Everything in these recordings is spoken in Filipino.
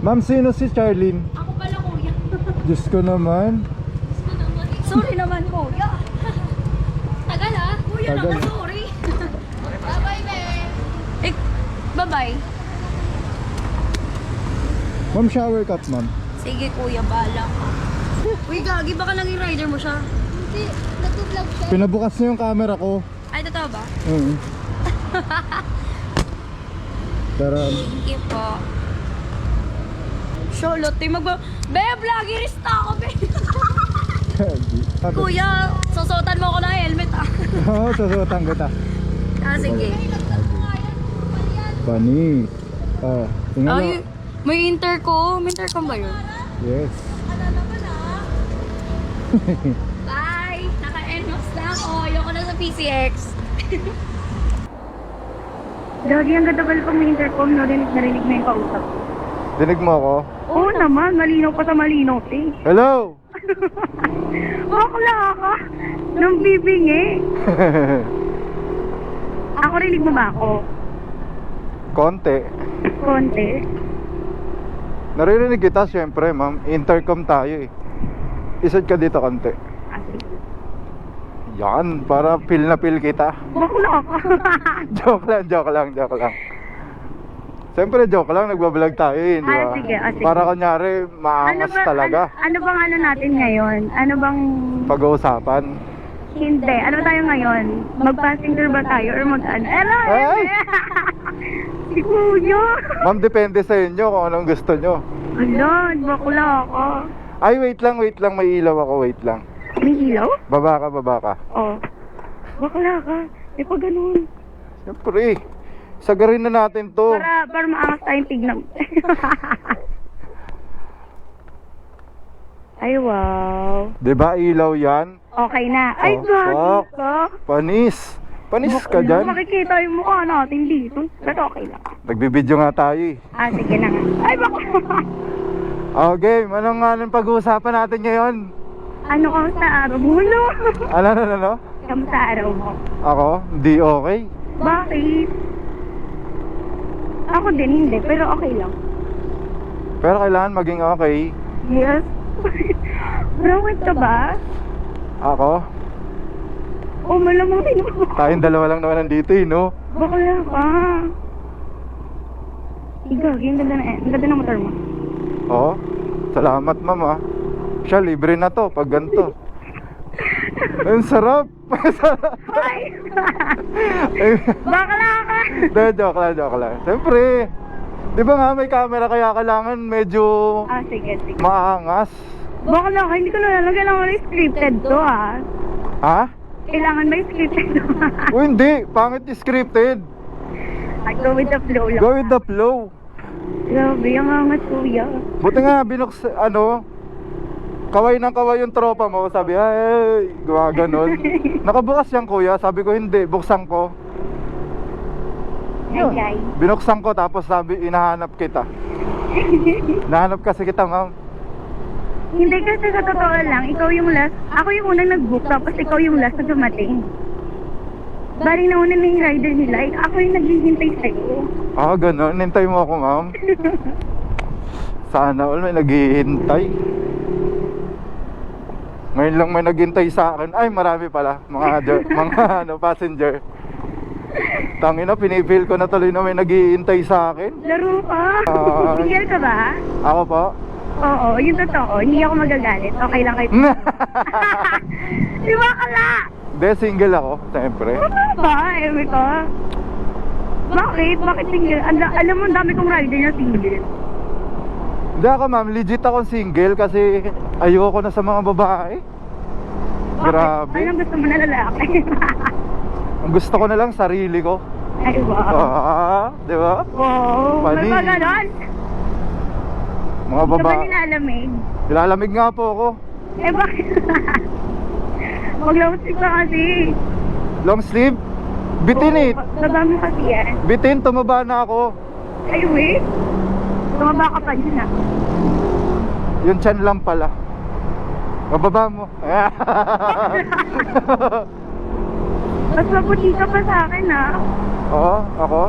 Ma'am, sino si Charlene? Ako pala, kuya. Diyos ko naman. Sorry naman, kuya. Tagal ah. Kuya Tagal. naman, sorry. Bye-bye, babe. Eh, bye-bye. Ma'am, shower cup, ma'am. Sige, kuya, bala ka. Uy, gagi, baka naging rider mo siya. Hindi, nag-vlog siya. Pinabukas niya yung camera ko. Ay, totoo ba? Oo. Pero, Thank you po. Charlotte, Be, vloggerista ako, be. Kuya, susuotan mo ako ng helmet, ah. Oo, susuotan kita. Ah, sige. Funny. Oh, tingnan mo. Ay, may intercom. May intercom ba yun? Yes. Bye! Naka-NMAX na ako. Ayoko na sa PCX. Lagi ang ganda pala pag may intercom, narinig na yung kausap. Dinig mo ako? Oo naman, malinaw pa sa malinaw, eh. Hello! Bakla ka! Nang bibingi. Ako rinig mo ba ako? Konti. Konti. Naririnig kita, syempre, ma'am. Intercom tayo eh. Isod ka dito konti. Ah, sige. Yan, para feel na feel kita. Bakla ka. Joke lang. Siyempre, joke lang. Nagbablog tayo eh, di ba? Sige. Para kunyari, maangas talaga. Ano bang ano natin ngayon? Ano bang... Pag-uusapan. Hindi. Ano tayo ngayon? Mag-passenger ba tayo or mag-ano? Ay! Si Kuya! Ma'am, depende sa inyo kung anong gusto nyo. Ala, bakla ako. Ay, wait lang. May ilaw ako, wait lang. May ilaw? Baba ka. Oh. Bakla ka. Eh, pag ganun. Siyempre, sagarin na natin to. Para maangas tayong tignan. Ay, wow. Diba ilaw yan? Okay na. Ay, Oh, gagi fuck. ka. Panis ka dyan. Makikita yung mukha natin dito. Pero okay lang. Nagbibideo nga tayo eh. Ah, sige na nga. Ay, bakla. Okay, anong nga nang pag-uusapan natin ngayon? Ano ka sa araw mo? No? Ano? Kamusta araw mo? Ako? Hindi okay. Bakit? Ako din hindi, pero okay lang. Pero kailangan maging okay. Yes. Rawit ka ba? Ako? O malamang din ako. Tayong dalawa lang naman nandito eh, no? Bakla ka. Igagi, ang ganda ng motor mo. Oo. Salamat, ma'am ah. Siya, libre na to pag ganito. Ang sarap. Ay! Bakla ka. De, joke lang. Siyempre, di ba nga may camera kaya kailangan medyo Ah, sige. maangas. Bakla ka, hindi ko na alam. Kailangan may scripted to, ah. Ha? Kailangan may scripted to. O hindi, pangit scripted. Ay, go with the flow lang. Go with the flow. Grabe, ang angat, kuya. Buti nga kaway ng kaway yung tropa mo. Sabi, ay, gumaganon. Nakabukas yan, kuya. Sabi ko, hindi, buksan ko. Ay. Binuksan ko, tapos sabi, inahanap kita. Nahanap kasi kita, ma'am. Hindi kasi sa totoo lang, ikaw yung last. Ako yung unang nag-book, tapos ikaw yung last na dumating. Bari na una na yung rider nila, ako yung naghihintay sa'yo. Ah, ganun. Hintay mo ako, ma'am. Sana all may naghihintay. Ngayon lang may naghintay sa akin. Ay, marami pala. Mga passenger. Tangina, pinipil ko na tuloy na may naghihintay sa akin. Laro ka? Single ka ba? Ako po? Oo, yung totoo. Hindi ako magagalit. Okay lang kayo. Di ba kala? De, single ako, siyempre. Ano ba? Ewe ka? Bakit? Bakit single? Alam mo, ang dami kong rider na single. Hindi ako, ma'am. Legit ako single kasi ayoko na sa mga babae. Grabe. Anong gusto mo na lalaki? Ang gusto ko na lang sarili ko. Ay, wow. Di ba? Wow. Funny. May pa ganon? Mga Hindi ka ba babae. nilalamig? Nilalamig nga po ako. Eh, bakit? Mag-lawsik ka kasi. Long sleeve? Bitin eh. Baba mo kasi yan. Bitin, tumaba na ako. Ay, wait. Tumaba ka pa dyan, ah. Yung chan lang pala. Mababa mo. Mas maputi ka pa sa akin, ah. Oo, ako.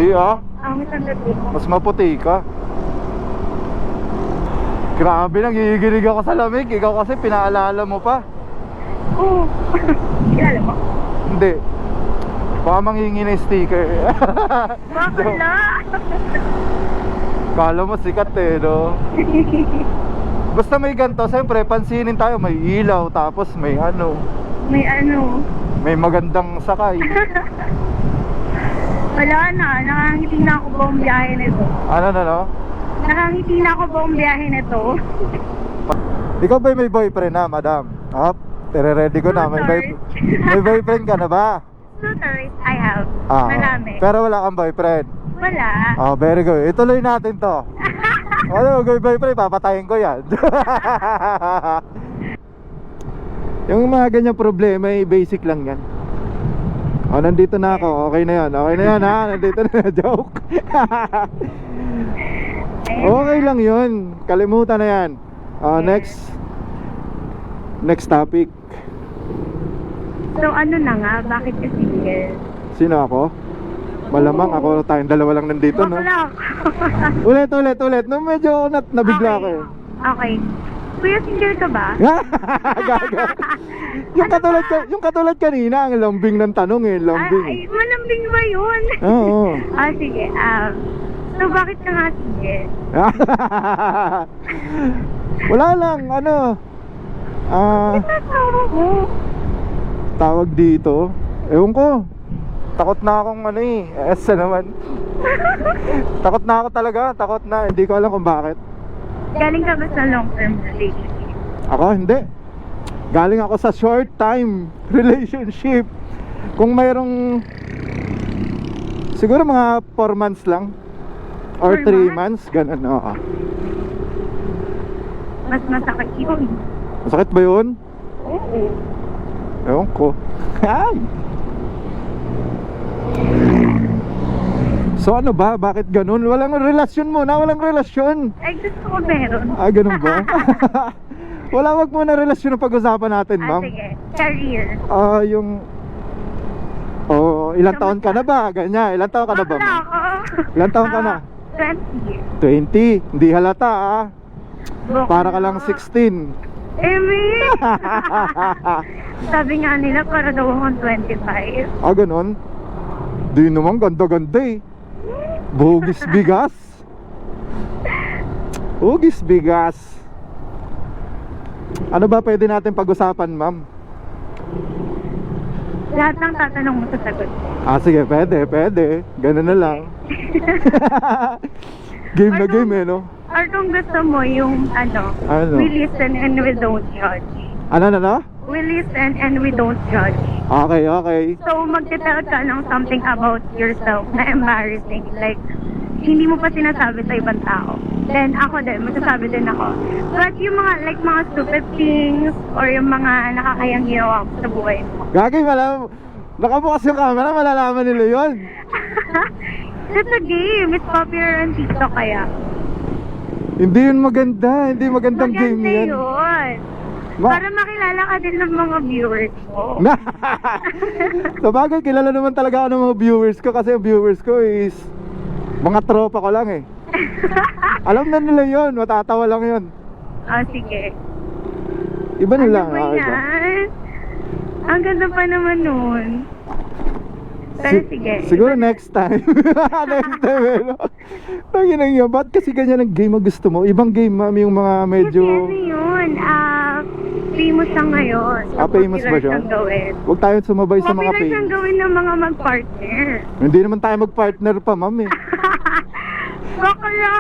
Di ah. Mas ang dating. Mas maputi ka. Grabe, nangigilig ako sa lamig. Ikaw kasi pinaalala mo pa. Oo. Kilala mo? Hindi. Baka manghingi na yung sticker. Bakala. Kala mo sikat eh, no? Basta may ganito, siyempre pansinin tayo. May ilaw, tapos may ano, May ano. may magandang sakay. Wala na. Nakangiti na ako buong biyahe nito. Ano na, no? Nakangiti na ako buong biyahe nito. Ikaw ba may boyfriend na, madam? Tere-ready ko na. May boyfriend ka na ba? Suitors, I have. Ah, Marami. pero wala kang boyfriend. Wala. Oh, very good. Ituloy natin to. Ano, boyfriend, papatayin ko yan. Yung mga ganyang problema, basic lang yan. Oh, nandito na ako. Okay na yan. Okay na yan, ha? Nandito na. Joke. Okay lang yun. Kalimutan na yan. Next topic. So ano na nga, bakit ka single? Sino ako? Malamang ako, tayong dalawa lang nandito, no? Bakla ako. Ulit. No, medyo nabigla ako eh. Okay. Kuya, single ka ba? Gaga. Yung katulad kanina, ang lambing ng tanong eh, Ay, lambing. malambing ba yun? Oo. Sige. So bakit ka nga single? Wala lang, ano. Tatawa ko. Tawag dito. Ewan ko. Takot na akong ano eh. Esa naman. Takot na ako talaga. Takot na. Hindi ko alam kung bakit. Galing ka ba sa long-term relationship? Ako hindi. Galing ako sa short time relationship. Kung mayroong siguro mga 4 months lang or 4 3 months, ganun. Oo. Mas masakit yun. Masakit ba yun? Oo. Ewan ko. Ay! So ano ba? Bakit ganun? Walang relasyon mo na, walang relasyon. Ay, gusto ko meron. Ganun ba? Wala, wag muna relasyon ang pag-usapan natin, ma'am. Sige. Career. Yung ilang taon ka na ba? Ganyan, ilang taon ka na ba, Bakla ma'am? ako. Ilang taon ka na? 20. 20. Hindi halata, Para ka lang 16. Amy! Sabi nga nila para daw akong 25. Ganun? Di naman, ganda-ganda eh. Bugis bigas. Bugis bigas. Ano ba pwede natin pag-usapan, ma'am? Lahat ng tatanong mo sasagot ko. Sige, pwede. Ganun na lang. Game na game eh, no? Or kung gusto mo yung Ano? we listen and we don't judge. Ano? We listen and we don't judge. Okay. So magtitell ka ng something about yourself na embarrassing. Like, hindi mo pa sinasabi sa ibang tao. Then ako din, magsasabi din ako. But yung mga stupid things or yung mga nakakayang ginawa ko sa buhay mo. Gagay, nakabukas yung camera, malalaman nila yun. It's a game. It's popular on TikTok kaya. Hindi yun maganda. Hindi magandang game Maganda yan. yun. Para makilala ka din ng mga viewers mo. Sa bagay, kilala naman talaga ako ng mga viewers ko kasi ang viewers ko is mga tropa ko lang eh. Alam na nila yun, matatawa lang yun. Sige. Iba na lang. Ano ba yan? Ang ganda pa naman nun. Pero sige. Siguro next time. Next time eh, no? Tanginang yun, ba't kasi ganyan ang game ang gusto mo? Ibang game, ma'am, yung mga medyo... Kasi ano yun, famous siya ngayon. So famous ba popular siya? siyang gawin. Huwag tayong sumabay sa mga Popular siyang famous. gawin ng mga mag-partner. Hindi naman tayo mag-partner pa, ma'am eh. Bakla!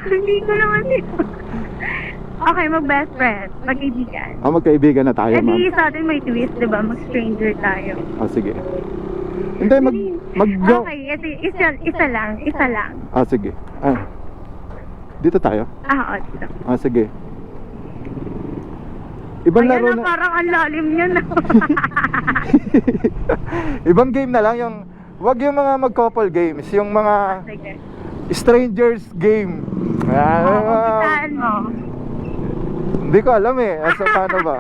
Hindi ko naman ito. Okay, mag-best friend. Mag-kaibigan. Magkaibigan na tayo, ma'am. Hindi sa atin may twist, diba? Mag-stranger tayo. Sige. Hindi, mag-go. Okay, isa lang. Sige. Dito tayo? Oo, dito. Sige. Ibang laro Ayan na. parang ang lalim niya na. Ibang game na lang yung wag yung mga mag-couple games, yung mga Sige. strangers game. Kumpisahan mo. Hindi ko alam eh. Paano ba?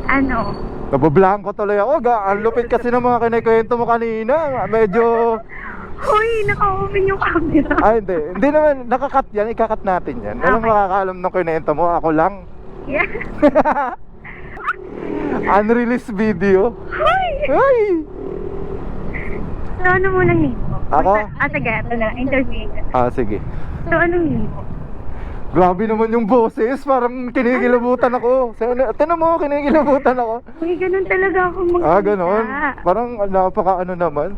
Ano? Nabablanko tuloy ako. Ang lupit kasi ng mga kinikwento mo kanina. Medyo naka-open yung camera. Ay, hindi. Hindi naman. Nakakat yan. Ikakat natin yan. Walang Okay. makakaalam ng kwento mo. Ako lang. Yeah. Unreleased video. Hoy! Ay! So, ano muna name mo? Ako? Sige, ito na. Interview ka. Sige. So, anong name mo? Grabe naman yung boses. Parang kinikilabutan ako. Tinan mo, kinikilabutan ako. Uy, ganun talaga ako magsalita. Ganon. Parang napaka ano naman.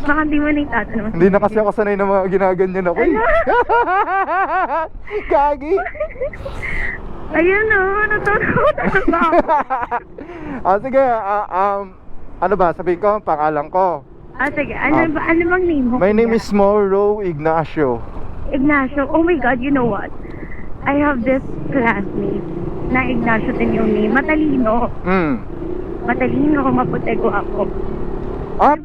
Baka hindi mo na itatanong. Hindi na kasi ako sanay ng mga ginaganyan ako. Eh. Gagi. Ayun o, natutuwa ba ako? Sige, ano ba? Sabihin ko, ang pangalan ko. Sige, ano bang name mo? My name kuya? is Mauro Ignacio. Ignacio. Oh my God, you know what? I have this classmate na Ignacio din yung name. Matalino. Matalino, maputego ako. Up!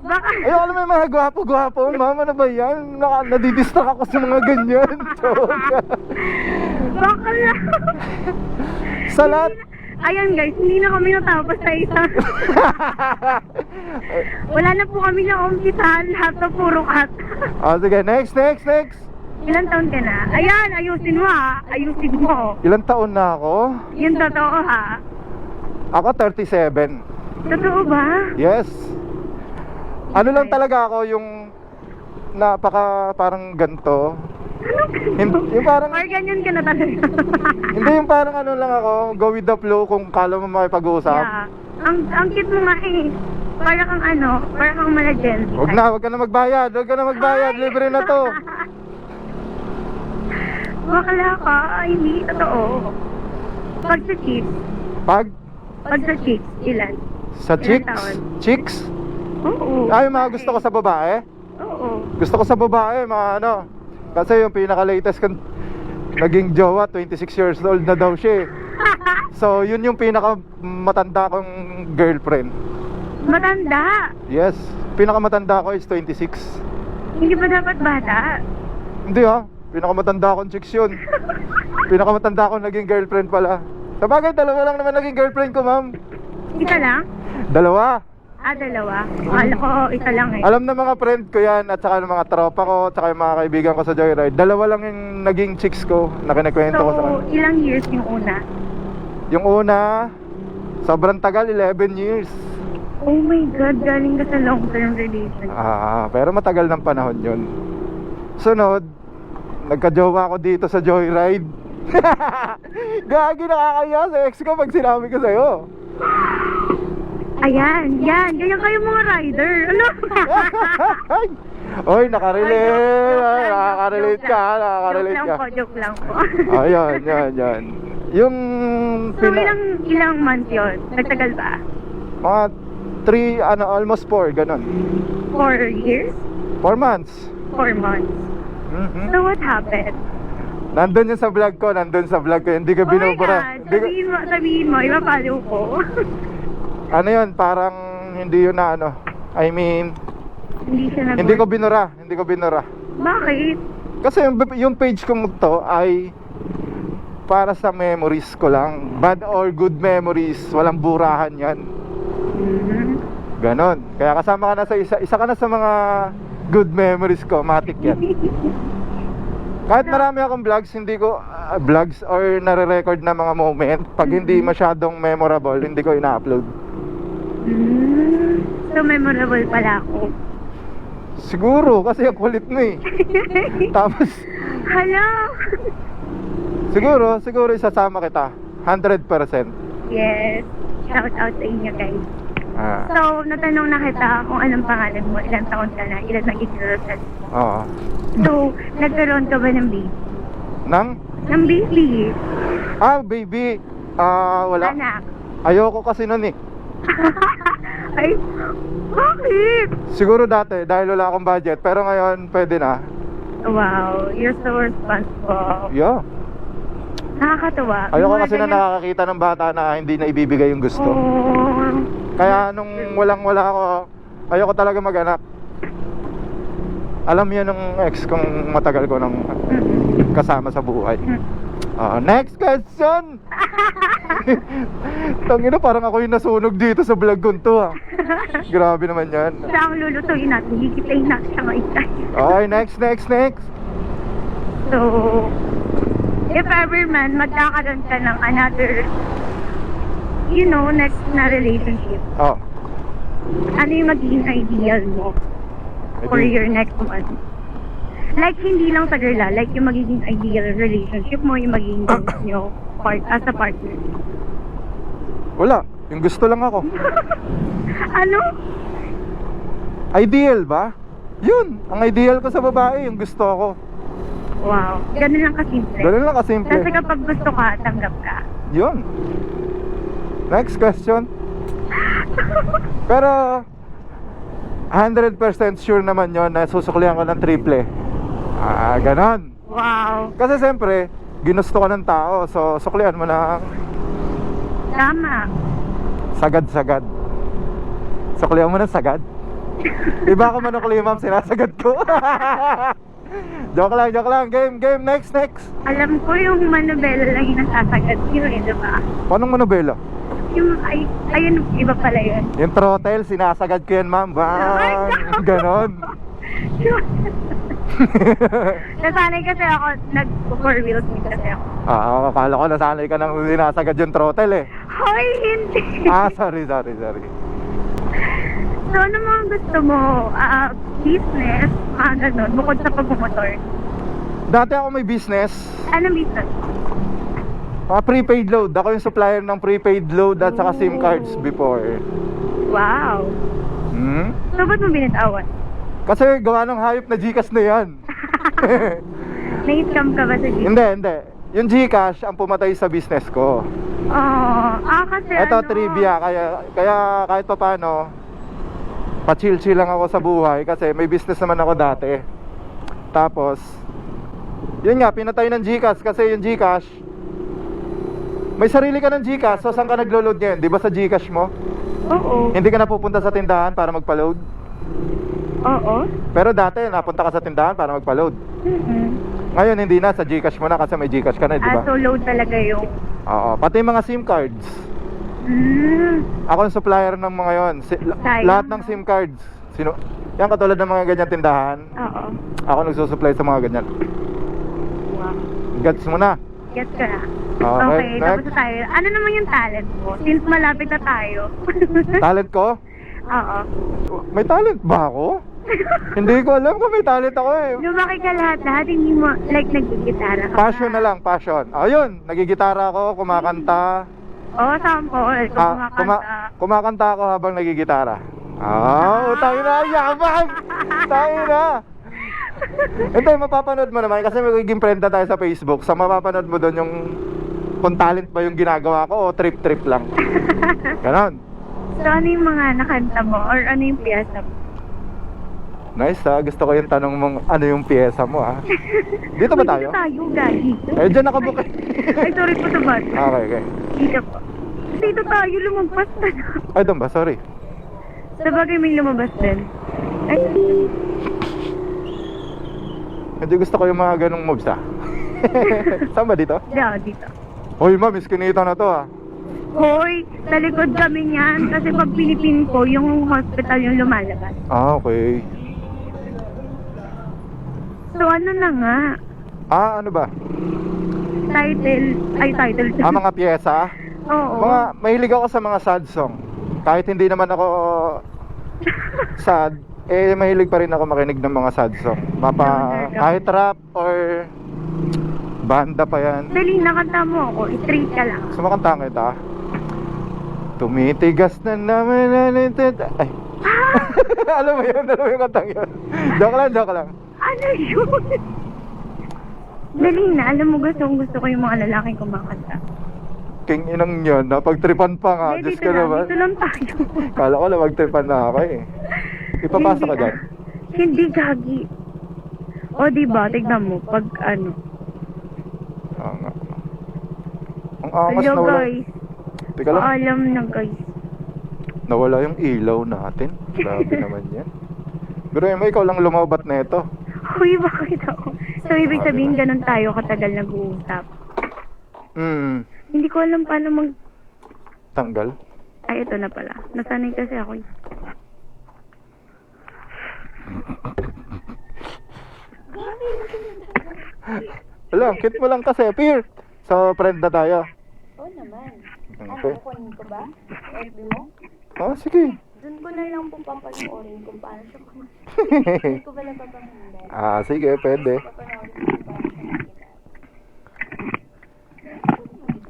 Baka, Ay, alam mo yung mga gwapo-gwapo. Mama, ano ba yan? Nadidistract ako sa mga ganyan. baka lang. Sa lahat. Ayan guys, hindi na kami natapos sa isa. Wala na po kami na umpisahan. Lahat na puro cut. Sige, next. Ilan taon ka na? Ayan, ayusin mo ha. Ayusin mo. Ilang taon na ako? Yung totoo ha. Ako 37. Totoo ba? Yes. Ano lang talaga ako yung parang ganto. Yung parang Or ganyan ka na talaga. hindi yung parang ano lang ako, go with the flow kung kala mo makipag-usap. Yeah. Ang cute mo nga eh. Para kang malagen. Wag ka na magbayad, libre na to. Bakla ka, hindi totoo. Pag sa chicks, Pag ilan? sa Ilang chicks, taon? chicks, Oo. ay mga gusto ko sa babae. Oo. Gusto ko sa babae, mga ano. Kasi yung pinaka-latest kong naging jowa, 26 years old na daw siya. So, yun yung pinaka-matanda kong girlfriend. Matanda. Yes, pinaka-matanda ko is 26. Hindi pa dapat bata. Hindi pinaka-matanda kong chicks yun. Pinaka-matanda kong naging girlfriend pala. Sabagay, dalawa lang naman naging girlfriend ko, ma'am. Isa lang? Dalawa. Dalawa. Akala ko isa lang eh. Alam na mga friend ko yan at saka ng mga tropa ko at saka yung mga kaibigan ko sa Joyride. Dalawa lang yung naging chicks ko na kinikwento ko sa So, kanila. ilang years yung una? Yung una, sobrang tagal, 11 years. Oh my God, galing ka sa long-term relationship. Pero matagal ng panahon yun. Sunod, nagka-jowa ako dito sa Joyride. Gagi, nakakaya sa ex ko pag sinabi ko sa'yo. Ayan, ganyan kayo mga rider. Ano? Oy, nakaka-relate ka. Joke lang po. Ayan, yan. Yung So, ilang months yun? Nagtagal ba? mga 3, almost 4, ganun. 4 years? 4 months. 4 months. So, what happened? Nandun yun sa vlog ko, hindi ko binubura. Oh my God, sabihin mo, ipapalo ko. Ano yun, parang hindi yun na I mean, Hindi siya hindi ko binura. Bakit? Kasi yung page ko to ay para sa memories ko lang. Bad or good memories, walang burahan yan. Ganon. Kaya kasama ka na sa isa ka na sa mga good memories ko, matik yan. Kahit marami akong vlogs, hindi ko vlogs or nare-record na mga moment, pag hindi masyadong memorable, hindi ko ina-upload. So, memorable pala ako. Siguro, kasi ang kulit mo eh. Tapos, Hello? siguro isasama kita 100%. Yes. Shout out sa inyo guys. Ah, So, natanong na kita kung anong pangalan mo, ilang taon ka na, ilan naging girlfriend mo. oo. So, nagkaroon ka ba ng baby? Nang? Ng baby? Baby. Wala. Anak? Ayoko kasi nun eh. Ay, bakit? Siguro dati, dahil wala akong budget. Pero ngayon, pwede na. Wow, you're so responsible. Yeah. Nakakatawa. Ayoko Mga kasi na ganyan- nakakakita ng bata na hindi na ibibigay yung gusto. Oh. Kaya nung walang-wala ako, ayoko talaga mag-anak. Alam yan ng ex kong matagal ko nang kasama sa buhay. Next question! Tangina, parang ako yung nasunog dito sa vlog ko to ha. Grabe naman yan. Sa ang lulutuin natin, higiplayin natin siya maikay. Okay, next. So, if ever man, magkakaroon ka ng another, next na relationship, Oh, ano yung magiging ideal mo for Ideal. your next one? Like, hindi lang sa girl, like yung magiging ideal relationship mo, yung magiging goals nyo as a partner. wala. Yung gusto lang ako. Ano? Ideal ba? Yun, ang ideal ko sa babae, yung gusto ako. Wow. Ganun lang kasimple. Ganun lang kasimple. Kasi kapag gusto ka, tanggap ka. Yun. Next question. Pero 100% sure naman yon na susuklihan ko ng triple. Ganon. Wow. Kasi siyempre, ginusto ko ng tao. So, suklihan mo ng Tama. sagad-sagad. Suklihan mo ng sagad. Iba ako manukli, ma'am. Sinasagad ko. Joke lang. Game. Next. Alam ko yung manobela lang yung nasasagad yun eh, diba? Paano manobela? Yung, ayun, iba pala yun. Yung throttle, sinasagad ko yan, ma'am. Bang! Ganon. Nasanay kasi ako, nag-four wheels din kasi ako. Akala ko nasanay ka nang sinasagad yung throttle eh. Hoy, hindi! Sorry. So, ano mga gusto mo? Business, ganun, bukod sa pagmumotor. Dati ako may business. Ano business? Prepaid load. Ako yung supplier ng prepaid load at saka SIM cards before. Wow. So, ba't mo binitawan? Kasi gawa ng hayop na Gcash na yan. Na-scam ka ba sa Gcash? Hindi. Yung Gcash ang pumatay sa business ko. Kasi Ito ano, trivia. Kaya kahit pa paano, pa-chill lang ako sa buhay. Kasi may business naman ako dati. Tapos yun nga, pinatay ng Gcash. Kasi yung Gcash, may sarili ka ng Gcash. So saan ka naglo-load ngayon? Di ba sa Gcash mo? Oo. Hindi ka napupunta sa tindahan para magpa-load? Oo. Pero dati napunta ka sa tindahan para magpa-load. Ngayon hindi na, sa Gcash mo na kasi may Gcash ka na, di ba? So load talaga yung... Oo, pati mga SIM cards. Ako yung supplier ng mga yon. Lahat ng SIM cards. Yan katulad ng mga ganyan tindahan. Oo. Ako nagsusupply sa mga ganyan. Wow. Gets mo na. Gets ka na. Okay, tapos na tayo. Ano naman yung talent mo? Since malapit na tayo. Talent ko? Oo. May talent ba ako? Hindi ko alam kung may talent ako eh. Lumaki ka lahat, hindi mo, like, nagigitara ka. Passion na lang, passion. Ayun, nagigitara ako, kumakanta. Sample. Kumakanta ako habang nagigitara. Tayo na, yabang! Tayo na! Hindi, mapapanood mo naman kasi magiging friend na tayo sa Facebook. So mapapanood mo doon yung kung talent ba yung ginagawa ko o trip-trip lang. Ganon. So ano yung mga nakanta mo or ano yung piyesa mo? Nice ha, gusto ko yung tanong mong ano yung pyesa mo ha. Dito ba tayo? Dito tayo, gagi. Dyan nakabook eh. Ay, sorry po sa bad. Okay. Dito po. Dito tayo, lumabas na. Ay, doon ba? Sorry. Sabagay may lumabas din. Ay, Hindi gusto ko yung mga ganong moves ha. Saan ba dito? dito. Hoy ma'am, iskinita na to ha. Hoy, sa likod kami niyan. Kasi pag pinipin ko, yung hospital yung lumalabas. Okay. So ano na nga? Ano ba? Title. Mga pyesa? Oo. Mahilig ako sa mga sad song. Kahit hindi naman ako sad, mahilig pa rin ako makinig ng mga sad song. Kahit rap or banda pa yan. Dali, nakanta mo ako. Straight ka lang. Sumakanta kita. Tumitigas na naman. Ay. Alam mo yung kantang yun. Joke lang. Ano yun? Dali na, alam mo gusto ko yung mga lalaking kumakanta. King inang yun, napagtripan pa nga. Diyos ka naman. Dito lang tayo. Kala ko lang magtripan na ako eh. Ipapasa ka dyan. Hindi gagi. O diba, tignan mo, pag ano. Ang angas Hello na wala. guys. Teka lang. Paalam na guys. Nawala yung ilaw natin. Grabe naman yan. Pero ikaw lang lumabat na ito. Uy, bakit ako? So, ibig sabihin, ganun tayo katagal nag-uusap. Hindi ko alam paano Tanggal? Ay, ito na pala. Nasanay kasi ako. Wala, ang cute mo lang kasi, Peer. So, friend na tayo. Oo naman. Okay. Kunin ko ba? FB mo? Oh, sige. Doon ko na lang po papanoorin kung paano siya Hindi ko ba napapangalan? Ah, sige, pwede. Papanoorin ko kung paano siya makita.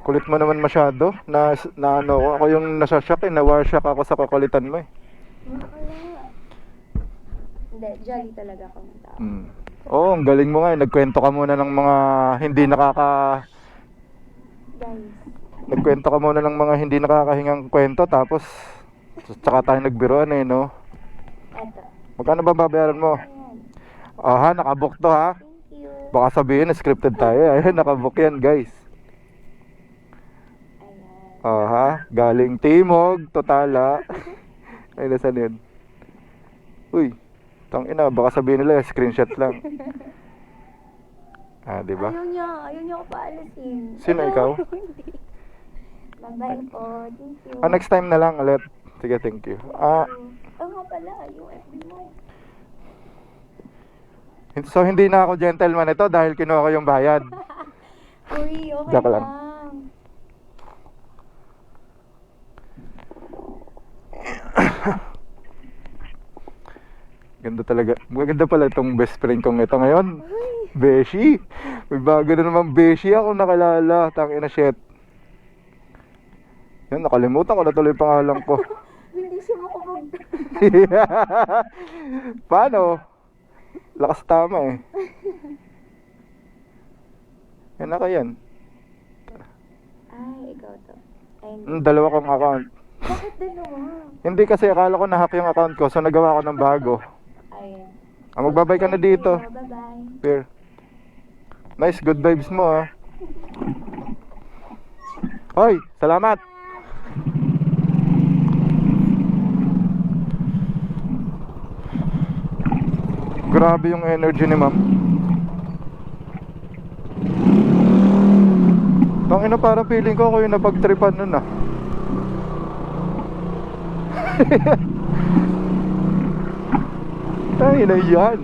Kulit mo naman masyado. Na ano, ako yung nasashock eh. Na-warshock ako sa kakulitan mo eh. Wala. Hindi, jolly talaga ako ng tao. Oo, ang galing mo nga eh. Nagkwento ka muna ng mga hindi Guys, Nagkwento ka muna ng mga hindi nakakahingang kwento. Tapos, tsaka tayo nagbiroan eh, no? eto. Magkano ba babayaran mo? Ayan. Aha, nakabook to ha. Thank you. Baka sabihin, scripted tayo. Ayun, nakabook yan, guys. Ayan. Aha, galing Timog, Totala. Ay, nasan yun? Uy, tangina, baka sabihin nila, screenshot lang. Ah, di ba? Ayaw niya ako paalisin. Sino ikaw? Hindi. Bye-bye po. Thank you. Ah, next time na lang ulit. Sige, thank you. Ah, Oo nga pala, yung FB mo. so hindi na ako gentleman ito dahil kinuha ko yung bayad. Uy, okay Joke lang. lang. Ganda talaga. Maganda pala itong best friend kong ito ngayon. Beshi. May bago na naman Beshi ako nakalala. Tangina shit. Yan, nakalimutan ko na tuloy yung pangalan ko. Hindi siya makapag... Paano? Lakas tama eh. Yan na yan. Ay, ikaw to. Ay, Dalawa kong account. bakit dalawa? Hindi kasi akala ko na-hack yung account ko. So nagawa ko ng bago. Ayan. Ah, magbabay ka na dito. Bye-bye. Here. Nice, good vibes mo ah. Hoy, salamat. Grabe yung energy ni ma'am. Tangina, parang feeling ko ako yung napagtripan nun ah. Ay, na yan.